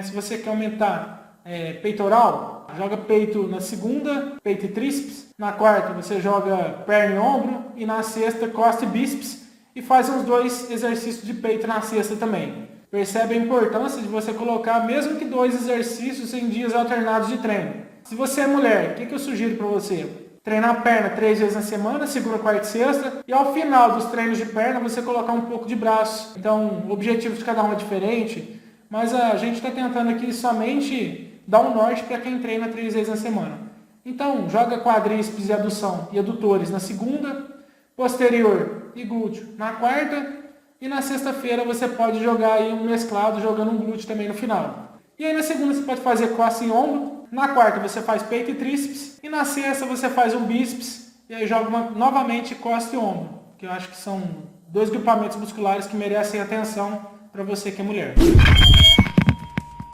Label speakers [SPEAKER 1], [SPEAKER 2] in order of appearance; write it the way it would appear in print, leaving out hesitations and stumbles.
[SPEAKER 1] Se você quer aumentar peitoral, joga peito na segunda, peito e tríceps. Na quarta você joga perna e ombro. E na sexta, costa e bíceps. E faz uns 2 exercícios de peito na sexta também. Percebe a importância de você colocar mesmo que 2 exercícios em dias alternados de treino. Se você é mulher, o que eu sugiro para você? Treinar a perna 3 vezes na semana, segunda, quarta e sexta. E ao final dos treinos de perna, você colocar um pouco de braço. Então, o objetivo de cada um é diferente. Mas a gente está tentando aqui somente dar um norte para quem treina 3 vezes na semana. Então, joga quadríceps e adução e adutores na segunda, posterior e glúteo na quarta. E na sexta-feira você pode jogar aí um mesclado, jogando um glúteo também no final. E aí na segunda você pode fazer costa e ombro. Na quarta você faz peito e tríceps. E na sexta você faz um bíceps. E aí joga novamente costa e ombro. Que eu acho que são 2 grupamentos musculares que merecem atenção para você que é mulher.